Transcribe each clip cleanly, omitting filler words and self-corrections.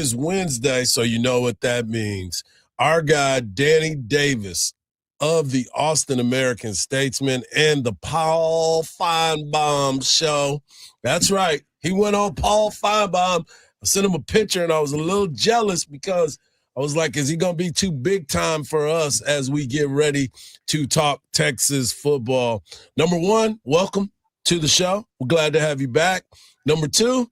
It's Wednesday, so you know what that means. Our guy, Danny Davis of the Austin American-Statesman and the Paul Finebaum Show. That's right. He went on Paul Finebaum. I sent him a picture, and I was a little jealous because I was like, is he going to be too big time for us as we get ready to talk Texas football? Number one, welcome to the show. We're glad to have you back. Number two,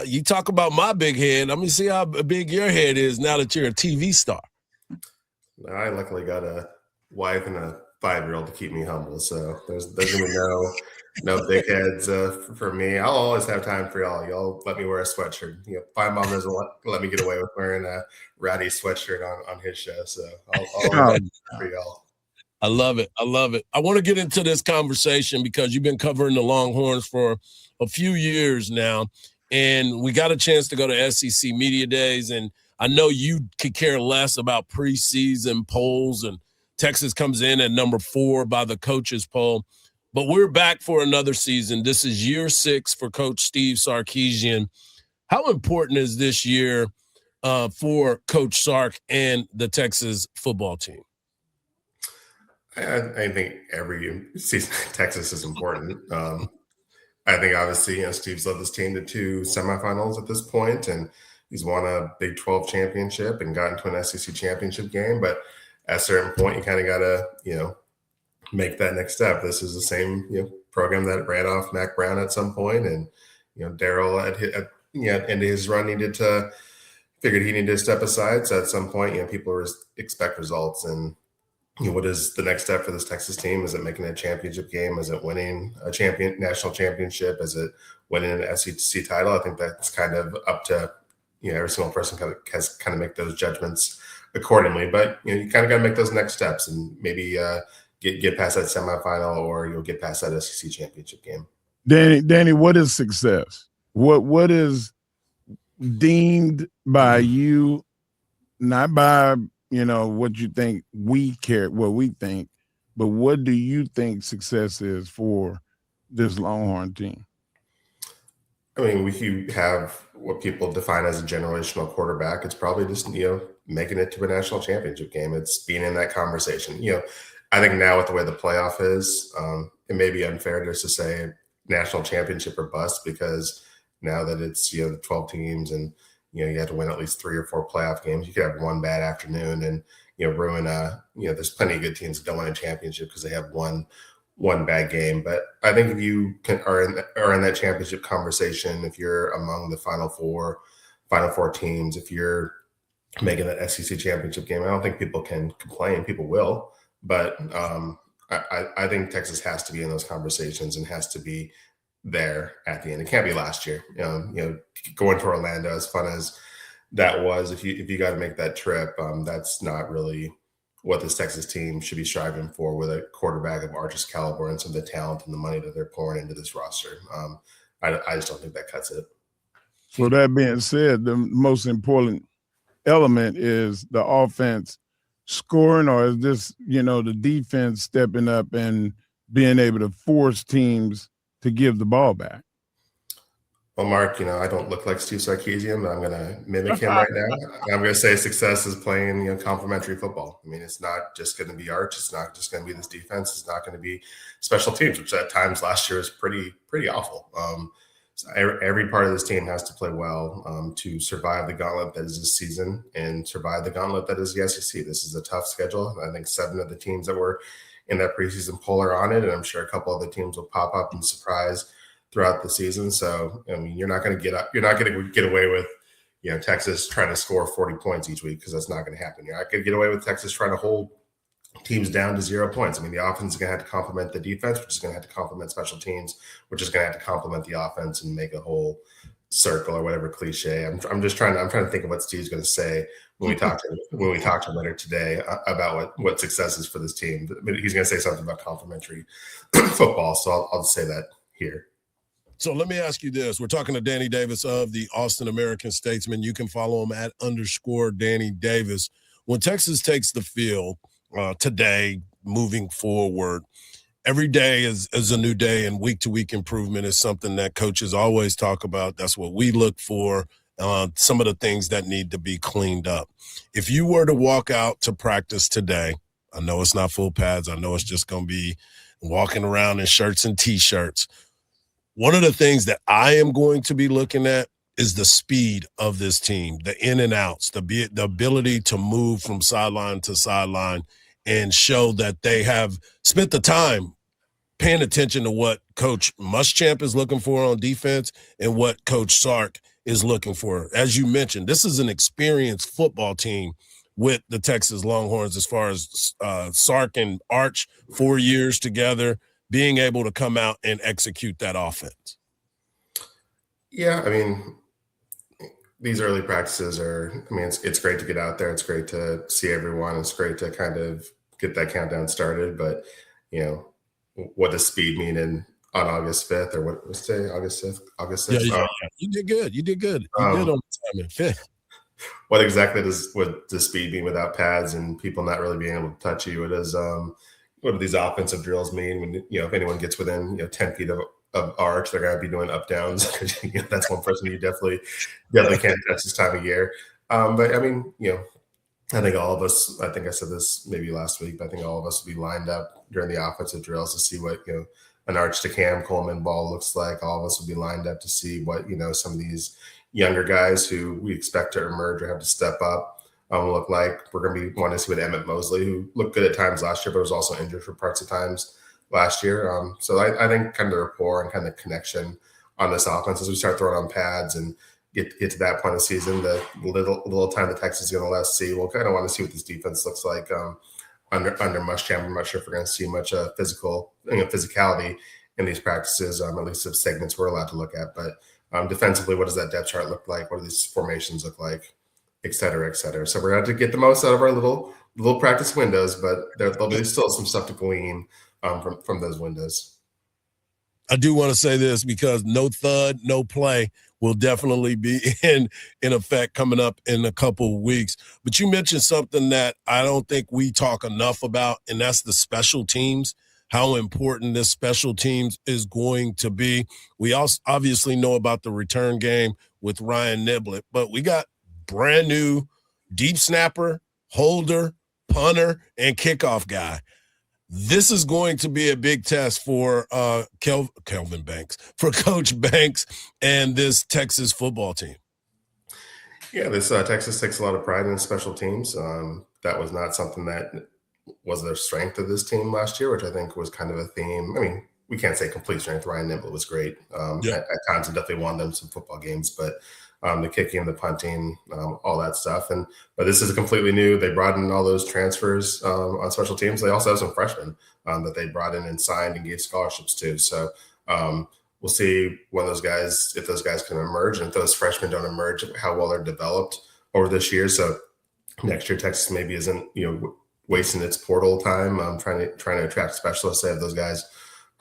you talk about my big head. Let me see how big your head is now that you're a TV star. I luckily got a wife and a 5-year-old to keep me humble, so there's going to be no big heads for me. I'll always have time for y'all. Y'all let me wear a sweatshirt. Finebaum doesn't let me get away with wearing a ratty sweatshirt on his show, so I'll for y'all. I love it. I love it. I want to get into this conversation because you've been covering the Longhorns for a few years now. And we got a chance to go to SEC Media Days, and I know you could care less about preseason polls, and Texas comes in at number 4 by the coaches poll. But we're back for another season. This is year 6 for Coach Steve Sarkisian. How important is this year for Coach Sark and the Texas football team? I think every season Texas is important. I think obviously, Steve's led this team to 2 semifinals at this point, and he's won a Big 12 championship and got into an SEC championship game. But at a certain point, you kind of got to, make that next step. This is the same, program that ran off Mac Brown at some point, and Darryl at end of his run figured he needed to step aside. So at some point, people expect results, and what is the next step for this Texas team? Is it making a championship game? Is it winning a national championship? Is it winning an SEC title? I think that's kind of up to every single person has kind of make those judgments accordingly. But you kind of got to make those next steps and maybe get past that semifinal, or you'll get past that SEC championship game. Danny, what is success? What is deemed by you, not by what you think what we think, but what do you think success is for this Longhorn team? I mean, we have what people define as a generational quarterback. It's probably just, making it to a national championship game. It's being in that conversation. I think now with the way the playoff is, it may be unfair just to say national championship or bust, because now that it's, the 12 teams and, you have to win at least 3 or 4 playoff games. You could have one bad afternoon and, ruin there's plenty of good teams that don't win a championship because they have one bad game. But I think if you are in that championship conversation, if you're among the final four teams, if you're making that SEC championship game, I don't think people can complain. People will. But I think Texas has to be in those conversations and has to be there at the end. It can't be last year. Going to Orlando, as fun as that was, if you got to make that trip, that's not really what this Texas team should be striving for with a quarterback of Arch's caliber and some of the talent and the money that they're pouring into this roster. I just don't think that cuts it. So that being said, the most important element is the offense scoring, or is this, the defense stepping up and being able to force teams to give the ball back? Well, Mark, I don't look like Steve Sarkisian, but I'm going to mimic him right now. I'm going to say success is playing, complementary football. I mean, it's not just going to be Arch. It's not just going to be this defense. It's not going to be special teams, which at times last year was pretty awful. So every part of this team has to play well to survive the gauntlet that is this season and survive the gauntlet that is the SEC. This is a tough schedule. I think 7 of the teams that were in that preseason poll are on it, and I'm sure a couple other teams will pop up and surprise throughout the season. So, I mean, you're not going to get away with, Texas trying to score 40 points each week, because that's not going to happen. You're not going to get away with Texas trying to hold teams down to 0 points. I mean, the offense is going to have to complement the defense, which is going to have to complement special teams, which is going to have to complement the offense and make a whole circle or whatever cliche. I'm trying to think of what Steve's going to say when we talk to him later today about what success is for this team. But he's going to say something about complementary football. So I'll just say that here. So let me ask you this. We're talking to Danny Davis of the Austin American-Statesman. You can follow him at _Danny Davis. When Texas takes the field today, moving forward, every day is a new day, and week-to-week improvement is something that coaches always talk about. That's what we look for some of the things that need to be cleaned up. If you were to walk out to practice today, I know it's not full pads. I know it's just going to be walking around in shirts and T-shirts. One of the things that I am going to be looking at is the speed of this team, the in and outs, the ability to move from sideline to sideline and show that they have spent the time paying attention to what Coach Muschamp is looking for on defense and what Coach Sark is looking for. As you mentioned, this is an experienced football team with the Texas Longhorns as far as Sark and Arch, 4 years together, being able to come out and execute that offense. Yeah, I mean, these early practices are, I mean, it's great to get out there. It's great to see everyone. It's great to kind of get that countdown started. But, you know, what does speed mean on August 5th or what was today? August 5th? August 6th? Yeah. You did good. You did good. You did on the timing. 5th. What exactly does speed mean without pads and people not really being able to touch you? What do these offensive drills mean when, you know, if anyone gets within, 10 feet of Arch, they're going to be doing up downs. That's one person you definitely can't touch this time of year. But I mean, I think all of us, I think I said this maybe last week, but I think all of us will be lined up during the offensive drills to see what, an Arch to Cam Coleman ball looks like. All of us will be lined up to see what, some of these younger guys who we expect to emerge or have to step up look like. We're going to be wanting to see what Emmett Mosley, who looked good at times last year, but was also injured for parts of times last year. So I think kind of the rapport and kind of connection on this offense as we start throwing on pads and get to that point of the season, the little time that Texas is going to let us see, we'll kind of want to see what this defense looks like under Muschamp. I'm not sure if we're going to see much physicality in these practices, at least of segments we're allowed to look at. But defensively, what does that depth chart look like? What do these formations look like? Et cetera, et cetera. So we're going to have to get the most out of our little practice windows, but there'll be still some stuff to glean from those windows. I do want to say this because no thud, no play will definitely be in effect coming up in a couple of weeks. But you mentioned something that I don't think we talk enough about, and that's the special teams, how important this special teams is going to be. We also obviously know about the return game with Ryan Niblett, but we got brand new deep snapper, holder, punter, and kickoff guy. This is going to be a big test for Kelvin Banks, for Coach Banks and this Texas football team. Yeah, this Texas takes a lot of pride in special teams. That was not something that was their strength of this team last year, which I think was kind of a theme. I mean, we can't say complete strength. Ryan Niblett was great. At times, he definitely won them some football games, but the kicking, the punting, all that stuff. But this is completely new. They brought in all those transfers on special teams. They also have some freshmen that they brought in and signed and gave scholarships to. So we'll see when those guys, if those guys can emerge, and if those freshmen don't emerge, how well they're developed over this year. So next year, Texas maybe isn't wasting its portal time trying to attract specialists. They have those guys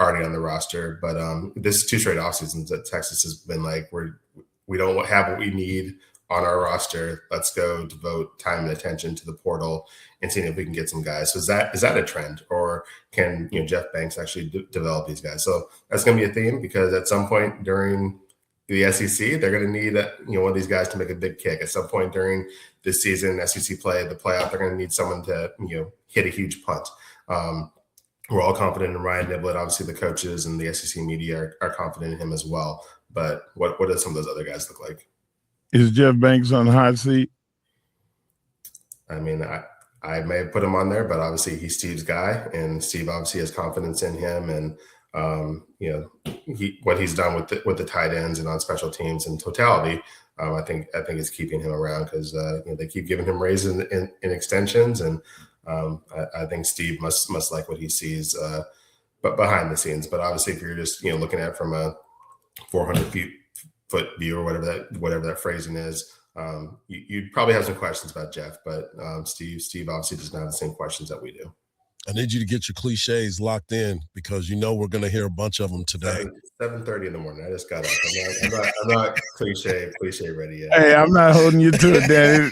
already on the roster. But this is 2 straight off seasons that Texas has been like, we don't have what we need on our roster. Let's go devote time and attention to the portal and seeing if we can get some guys. So is that a trend, or can Jeff Banks actually develop these guys? So that's going to be a theme, because at some point during the SEC, they're going to need one of these guys to make a big kick. At some point during this season, SEC play, the playoff, they're going to need someone to hit a huge punt. We're all confident in Ryan Niblett. Obviously, the coaches and the SEC media are confident in him as well. But what do some of those other guys look like? Is Jeff Banks on the hot seat? I mean, I may have put him on there, but obviously he's Steve's guy, and Steve obviously has confidence in him, and what he's done with the tight ends and on special teams in totality. I think is keeping him around, because they keep giving him raises in extensions, and I think Steve must like what he sees, but behind the scenes. But obviously, if you're just looking at it from a 400-foot view or whatever that phrasing is, you'd probably have some questions about Jeff, but Steve obviously does not have the same questions that we do. I need you to get your cliches locked in, because we're going to hear a bunch of them today. 7:30 in the morning. I just got up. I'm not cliche ready yet. Hey, I'm not holding you to it, Danny.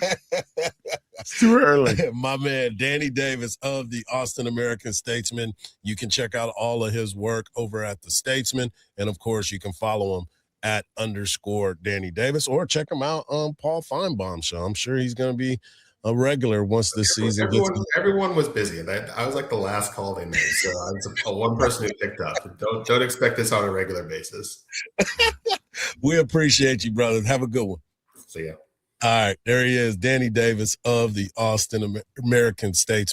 It's too early. My man, Danny Davis of the Austin American-Statesman. You can check out all of his work over at the Statesman. And, of course, you can follow him @_Danny Davis, or check him out on Paul Finebaum Show. I'm sure he's going to be a regular once this season gets. Everyone was busy. I was like the last call they made, so I was one person who picked up. Don't expect this on a regular basis. We appreciate you, brother. Have a good one. See ya. All right, there he is, Danny Davis of the Austin American-Statesman.